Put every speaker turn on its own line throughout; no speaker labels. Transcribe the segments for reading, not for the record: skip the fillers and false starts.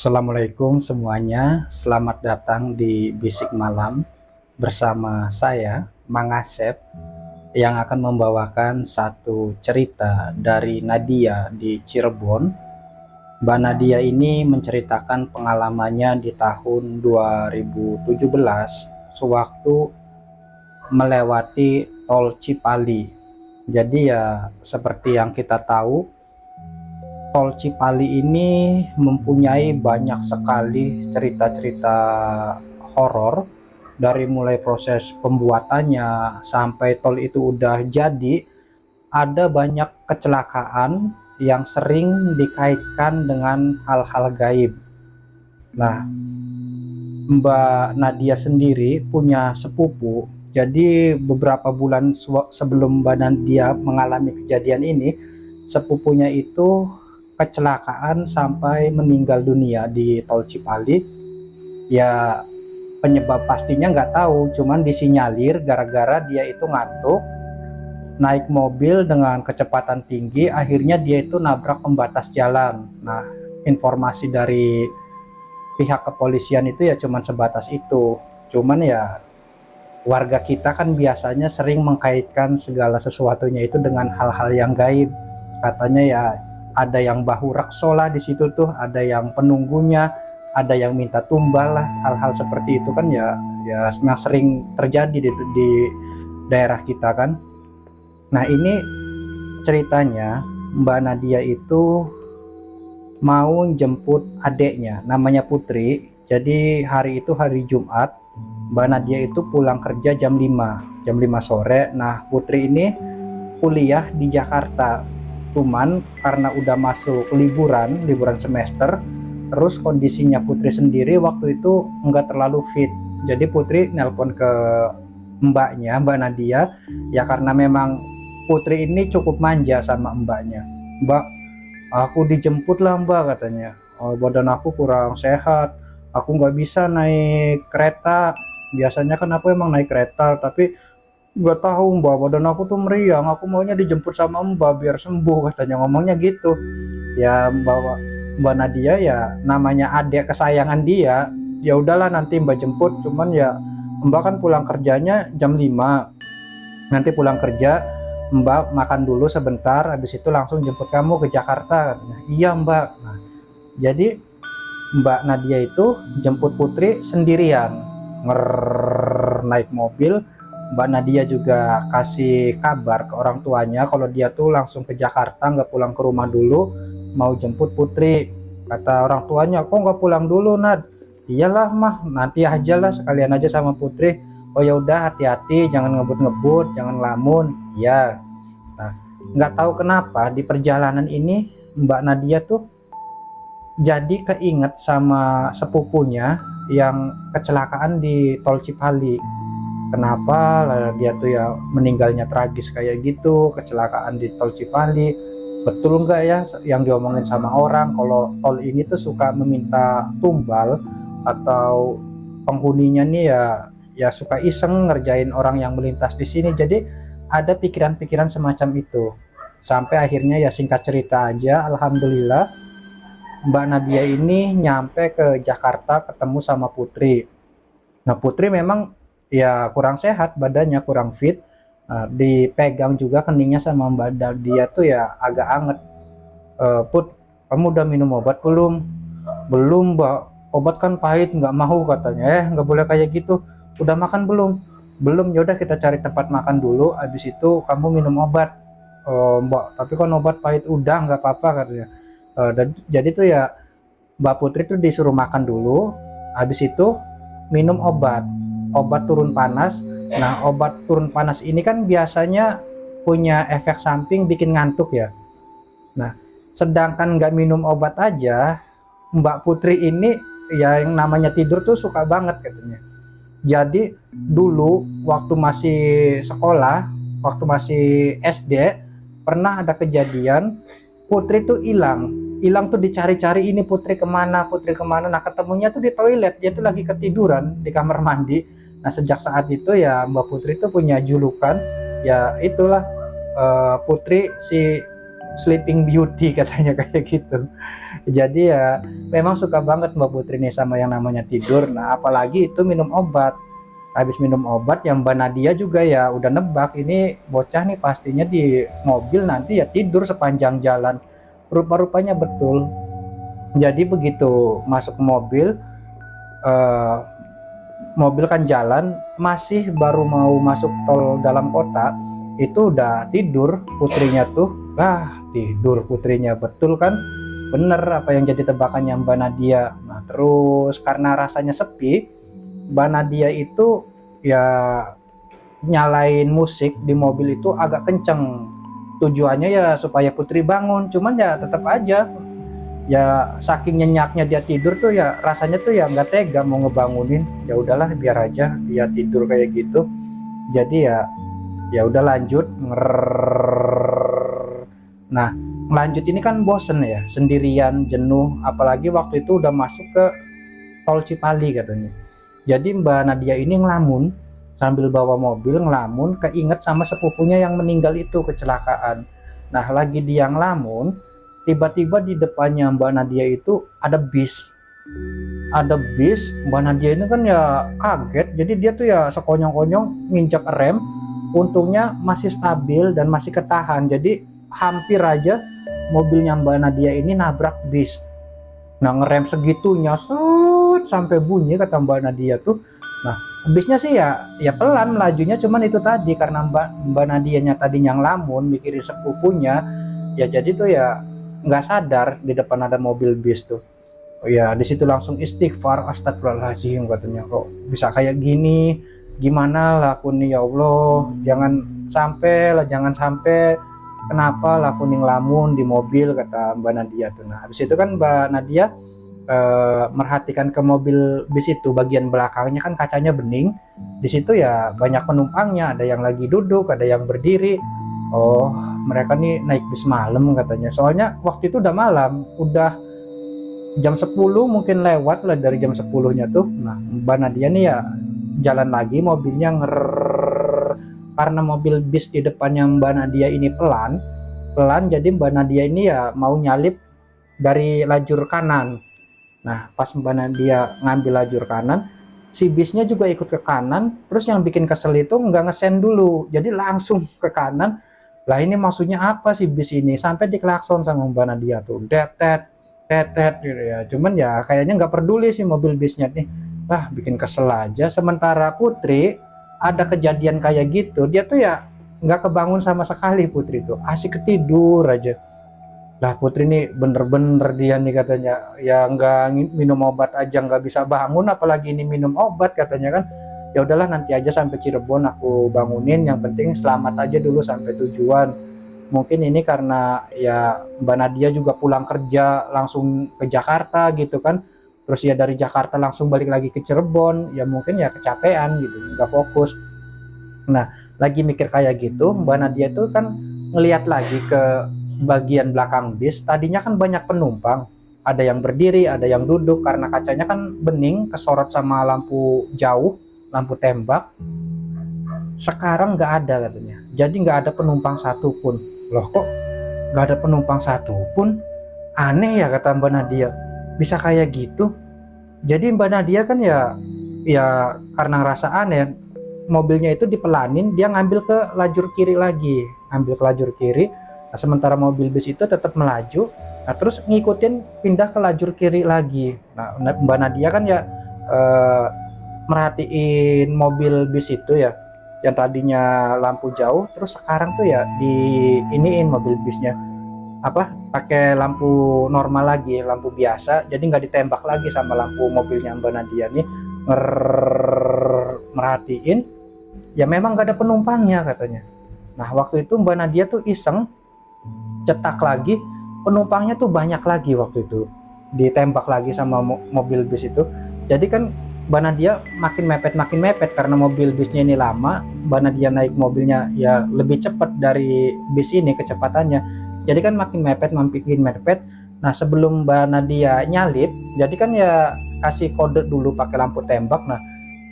Assalamualaikum semuanya, selamat datang di Bisik Malam bersama saya, Mang Asep, yang akan membawakan satu cerita dari Nadia di Cirebon. Mbak Nadia ini menceritakan pengalamannya di tahun 2017 sewaktu melewati tol Cipali. Jadi ya seperti yang kita tahu, tol Cipali ini mempunyai banyak sekali cerita-cerita horor, dari mulai proses pembuatannya sampai tol itu udah jadi. Ada banyak kecelakaan yang sering dikaitkan dengan hal-hal gaib. Nah, Mbak Nadia sendiri punya sepupu. Jadi beberapa bulan sebelum Mbak Nadia mengalami kejadian ini, sepupunya itu kecelakaan sampai meninggal dunia di tol Cipali. Ya penyebab pastinya nggak tahu, cuman disinyalir gara-gara dia itu ngantuk, naik mobil dengan kecepatan tinggi, akhirnya dia itu nabrak pembatas jalan. Nah, informasi dari pihak kepolisian itu ya cuman sebatas itu. Cuman ya warga kita kan biasanya sering mengkaitkan segala sesuatunya itu dengan hal-hal yang gaib. Katanya ya ada yang bahu rekso lah di situ tuh, ada yang penunggunya, ada yang minta tumbal lah. Hal-hal seperti itu kan ya memang sering terjadi di daerah kita kan. Nah, ini ceritanya Mbak Nadia itu mau jemput adeknya, namanya Putri. Jadi hari itu hari Jumat, Mbak Nadia itu pulang kerja jam 5 sore. Nah, Putri ini kuliah di Jakarta. Cuman karena udah masuk liburan semester, terus kondisinya Putri sendiri waktu itu nggak terlalu fit. Jadi Putri nelpon ke mbaknya, Mbak Nadia, ya karena memang Putri ini cukup manja sama mbaknya. Mbak, aku dijemput lah Mbak, katanya. Oh, badan aku kurang sehat, aku nggak bisa naik kereta. Biasanya kan aku emang naik kereta, tapi nggak tahu Mbak, badan aku tuh meriang, aku maunya dijemput sama Mbak biar sembuh, katanya, ngomongnya gitu. Ya Mbak Nadia ya namanya adik kesayangan dia, ya udahlah nanti Mbak jemput. Cuman ya Mbak kan pulang kerjanya jam 5, nanti pulang kerja Mbak makan dulu sebentar, habis itu langsung jemput kamu ke Jakarta, katanya. Iya Mbak. Nah, jadi Mbak Nadia itu jemput Putri sendirian, naik mobil. Mbak Nadia juga kasih kabar ke orang tuanya kalau dia tuh langsung ke Jakarta, nggak pulang ke rumah dulu, mau jemput Putri. Kata orang tuanya, kok nggak pulang dulu Nad? Iyalah mah, nanti aja lah, sekalian aja sama Putri. Oh ya udah, hati-hati, jangan ngebut-ngebut, jangan lamun. Iya. Nah, nggak tahu kenapa di perjalanan ini Mbak Nadia tuh jadi keinget sama sepupunya yang kecelakaan di tol Cipali. Kenapa dia tuh ya meninggalnya tragis kayak gitu, kecelakaan di tol Cipali? Betul nggak ya yang diomongin sama orang kalau tol ini tuh suka meminta tumbal, atau penghuninya nih ya suka iseng ngerjain orang yang melintas di sini. Jadi ada pikiran-pikiran semacam itu. Sampai akhirnya ya singkat cerita aja, alhamdulillah Mbak Nadia ini nyampe ke Jakarta ketemu sama Putri. Nah, Putri memang ya kurang sehat, badannya kurang fit. Nah, dipegang juga keningnya sama Mbak Nadia tuh ya agak anget. Put, kamu udah minum obat belum? Belum Mbak, obat kan pahit, nggak mau, katanya. Nggak boleh kayak gitu. Udah makan belum? Belum. Yaudah kita cari tempat makan dulu, habis itu kamu minum obat. Mbak, tapi kan obat pahit. Udah nggak apa-apa, katanya. Jadi tuh ya Mbak Putri tuh disuruh makan dulu, habis itu minum obat turun panas. Nah, obat turun panas ini kan biasanya punya efek samping bikin ngantuk ya. Nah, sedangkan nggak minum obat aja, Mbak Putri ini ya yang namanya tidur tuh suka banget, katanya. Jadi dulu waktu masih sekolah, waktu masih SD, pernah ada kejadian Putri tuh hilang tuh, dicari-cari, ini Putri kemana. Nah, ketemunya tuh di toilet, dia tuh lagi ketiduran di kamar mandi. Nah, sejak saat itu ya Mbak Putri tuh punya julukan, ya itulah, Putri si Sleeping Beauty, katanya kayak gitu. Jadi ya memang suka banget Mbak Putri nih sama yang namanya tidur. Nah apalagi itu minum obat. Habis minum obat yang Mbak Nadia juga ya udah nebak ini bocah nih pastinya di mobil nanti ya tidur sepanjang jalan. Rupa-rupanya betul. Jadi begitu masuk mobil, eh, mobil kan jalan, masih baru mau masuk tol dalam kota, itu udah tidur putrinya tuh. Tidur putrinya, betul kan? Bener apa yang jadi tebakannya Mbak Nadia. Nah terus karena rasanya sepi, Mbak Nadia itu ya nyalain musik di mobil itu agak kenceng. Tujuannya ya supaya putri bangun, cuman ya tetap aja ya saking nyenyaknya dia tidur tuh ya rasanya tuh ya nggak tega mau ngebangunin. Ya udahlah biar aja dia tidur kayak gitu. Jadi ya ya udah lanjut. Nah lanjut ini kan bosen ya sendirian, jenuh, apalagi waktu itu udah masuk ke tol Cipali katanya. Jadi Mbak Nadia ini ngelamun sambil bawa mobil, ngelamun keinget sama sepupunya yang meninggal itu kecelakaan. Nah lagi dia ngelamun, tiba-tiba di depannya Mbak Nadia itu ada bis. Ada bis, Mbak Nadia ini kan ya kaget, jadi dia tuh ya sekonyong-konyong nginjak rem. Untungnya masih stabil dan masih ketahan, jadi hampir aja mobilnya Mbak Nadia ini nabrak bis. Nah ngerem segitunya sampai bunyi kata Mbak Nadia tuh. Nah bisnya sih ya pelan melajunya, cuman itu tadi karena Mbak Nadianya tadinya ngelamun mikirin sepupunya, ya jadi tuh ya nggak sadar di depan ada mobil bis tuh. Oh ya di situ langsung istighfar, astagfirullahaladzim katanya, kok bisa kayak gini, gimana lah aku nih ya Allah, jangan sampai kenapa lah aku nih ngelamun di mobil kata Mbak Nadia tuh. Nah habis itu kan Mbak Nadia merhatikan ke mobil bis itu, bagian belakangnya kan kacanya bening. Di situ ya banyak penumpangnya, ada yang lagi duduk, ada yang berdiri. Oh mereka nih naik bis malam katanya, soalnya waktu itu udah malam, udah jam 10 mungkin lewat lah dari jam 10-nya tuh. Nah Mbak Nadia nih ya jalan lagi mobilnya karena mobil bis di depannya Mbak Nadia ini pelan, jadi Mbak Nadia ini ya mau nyalip dari lajur kanan. Nah pas Mbak Nadia ngambil lajur kanan, si bisnya juga ikut ke kanan. Terus yang bikin kesel itu nggak ngesen dulu, jadi langsung ke kanan. Lah ini maksudnya apa sih bis ini, sampai diklakson sama Mbak Nadia tuh, tetet gitu ya. Cuman ya kayaknya nggak peduli sih mobil bisnya nih. Bikin kesel aja. Sementara Putri ada kejadian kayak gitu, dia tuh ya nggak kebangun sama sekali. Putri tuh asik ketidur aja. Lah Putri nih bener-bener dia nih katanya ya nggak minum obat aja nggak bisa bangun, apalagi ini minum obat katanya kan. Ya udahlah nanti aja sampai Cirebon aku bangunin, yang penting selamat aja dulu sampai tujuan. Mungkin ini karena ya Mbak Nadia juga pulang kerja langsung ke Jakarta gitu kan, terus ya dari Jakarta langsung balik lagi ke Cirebon, ya mungkin ya kecapean gitu, nggak fokus. Nah lagi mikir kayak gitu, Mbak Nadia tuh kan ngeliat lagi ke bagian belakang bis. Tadinya kan banyak penumpang, ada yang berdiri, ada yang duduk, karena kacanya kan bening kesorot sama lampu jauh, lampu tembak. Sekarang nggak ada katanya, jadi nggak ada penumpang satupun. Loh kok nggak ada penumpang satupun, aneh ya kata Mbak Nadia, bisa kayak gitu. Jadi Mbak Nadia kan ya karena ngerasa aneh, mobilnya itu dipelanin, dia ngambil ke lajur kiri lagi, ambil ke lajur kiri. Nah, sementara mobil bis itu tetap melaju, nah terus ngikutin pindah ke lajur kiri lagi. Nah Mbak Nadia kan ya merhatiin mobil bis itu ya, yang tadinya lampu jauh terus sekarang tuh ya di iniin mobil bisnya pakai lampu normal lagi, lampu biasa, jadi nggak ditembak lagi sama lampu mobilnya Mbak Nadia nih. Merhatiin ya memang nggak ada penumpangnya katanya. Nah waktu itu Mbak Nadia tuh iseng cetak lagi, penumpangnya tuh banyak lagi waktu itu, ditembak lagi sama mobil bis itu. Jadi kan Mbak Nadia makin mepet karena mobil bisnya ini lama. Mbak Nadia naik mobilnya ya lebih cepat dari bis ini kecepatannya, jadi kan makin mepet. Nah sebelum Mbak Nadia nyalip, jadi kan ya kasih kode dulu pakai lampu tembak. Nah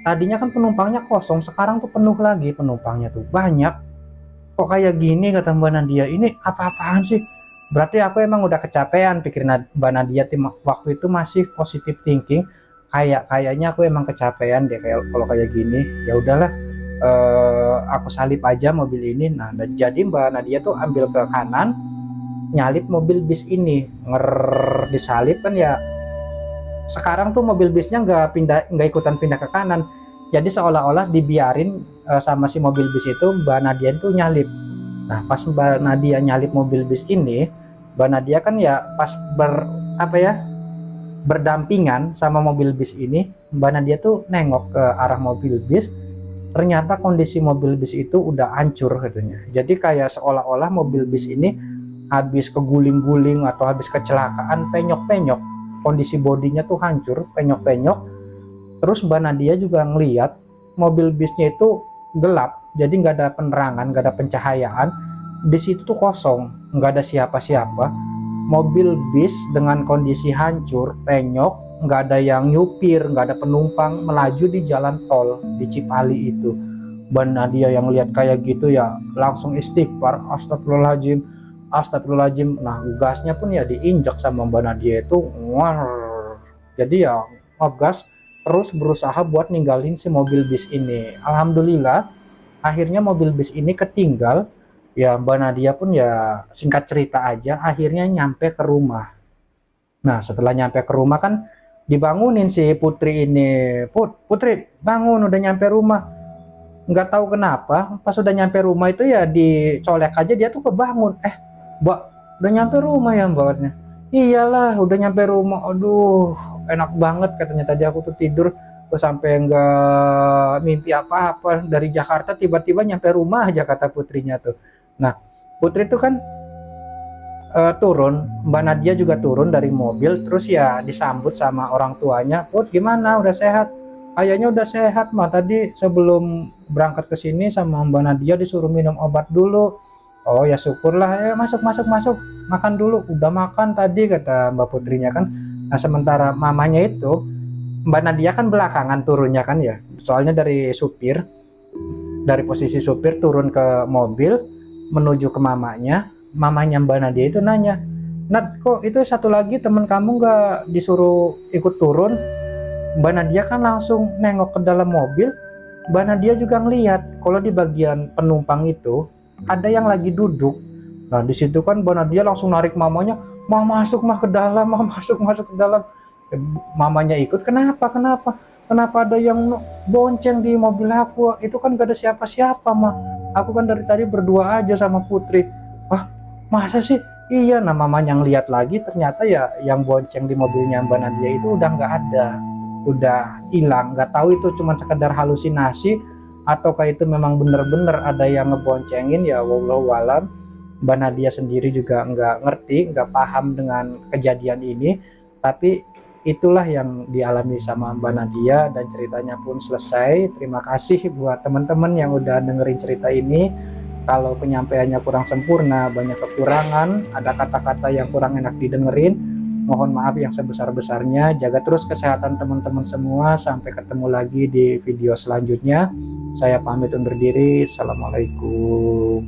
tadinya kan penumpangnya kosong, sekarang tuh penuh lagi penumpangnya tuh banyak. Kok kayak gini kata Mbak Nadia, ini apa-apaan sih, Berarti aku emang udah kecapean, pikirin Mbak Nadia waktu itu masih positive thinking. Kayaknya aku emang kecapean deh kayak kalau kayak gini. Ya udahlah, aku salip aja mobil ini. Nah, dan jadi Mbak Nadia tuh ambil ke kanan, nyalip mobil bis ini, disalip kan ya. Sekarang tuh mobil bisnya nggak ikutan pindah ke kanan. Jadi seolah-olah dibiarin sama si mobil bis itu Mbak Nadia tuh nyalip. Nah, pas Mbak Nadia nyalip mobil bis ini, Mbak Nadia kan ya pas berdampingan sama mobil bis ini, Mbak Nadia tuh nengok ke arah mobil bis. Ternyata kondisi mobil bis itu udah hancur katanya. Jadi kayak seolah-olah mobil bis ini habis keguling-guling atau habis kecelakaan, penyok-penyok. Kondisi bodinya tuh hancur, penyok-penyok. Terus Mbak Nadia juga ngeliat mobil bisnya itu gelap, jadi nggak ada penerangan, nggak ada pencahayaan. Di situ tuh kosong, nggak ada siapa-siapa. Mobil bis dengan kondisi hancur, penyok, nggak ada yang nyupir, nggak ada penumpang, melaju di jalan tol di Cipali itu. Mbak Nadia yang lihat kayak gitu ya langsung istighfar, astagfirullahaladzim, astagfirullahaladzim. Nah, gasnya pun ya diinjak sama Mbak Nadia itu. Jadi ya ngegas terus berusaha buat ninggalin si mobil bis ini. Alhamdulillah akhirnya mobil bis ini ketinggal. Ya Mbak Nadia pun ya singkat cerita aja akhirnya nyampe ke rumah. Nah, setelah nyampe ke rumah kan dibangunin si Putri ini. Putri bangun, udah nyampe rumah. Nggak tahu kenapa pas udah nyampe rumah itu ya dicolek aja dia tuh kebangun. Mbak, udah nyampe rumah ya Mbaknya? Iyalah, udah nyampe rumah. Aduh, enak banget katanya, tadi aku tuh tidur terus sampai nggak mimpi apa-apa, dari Jakarta tiba-tiba nyampe rumah aja, kata putrinya tuh. Nah, Putri tuh kan turun, Mbak Nadia juga turun dari mobil, terus ya disambut sama orang tuanya. Put, gimana, udah sehat? Ayahnya udah sehat mah, tadi sebelum berangkat ke sini sama Mbak Nadia disuruh minum obat dulu. Oh ya syukurlah, masuk masuk masuk, makan dulu. Udah makan tadi, kata Mbak Putrinya kan. Nah, sementara mamanya itu, Mbak Nadia kan belakangan turunnya kan ya, soalnya dari supir, dari posisi supir turun ke mobil menuju ke mamanya. Mamanya Mbak Nadia itu nanya, Nat, kok itu satu lagi temen kamu nggak disuruh ikut turun? Mbak Nadia kan langsung nengok ke dalam mobil. Mbak Nadia juga ngelihat kalau di bagian penumpang itu ada yang lagi duduk. Nah, di situ kan Mbak Nadia langsung narik mamanya, mau masuk mah ke dalam, mau masuk ke dalam. Mamanya ikut. Kenapa ada yang bonceng di mobil aku? Itu kan gak ada siapa-siapa mah, aku kan dari tadi berdua aja sama Putri. Wah, masa sih? Iya. Nah, mamanya ngeliat lagi, ternyata ya yang bonceng di mobilnya Mbak Nadia itu udah nggak ada, udah hilang. Nggak tahu itu cuma sekedar halusinasi ataukah itu memang bener-bener ada yang ngeboncengin, ya wallahu alam. Mbak Nadia sendiri juga nggak ngerti, nggak paham dengan kejadian ini, tapi itulah yang dialami sama Mbak Nadia dan ceritanya pun selesai. Terima kasih buat teman-teman yang udah dengerin cerita ini. Kalau penyampaiannya kurang sempurna, banyak kekurangan, ada kata-kata yang kurang enak didengerin, mohon maaf yang sebesar-besarnya. Jaga terus kesehatan teman-teman semua. Sampai ketemu lagi di video selanjutnya. Saya pamit undur diri. Assalamualaikum.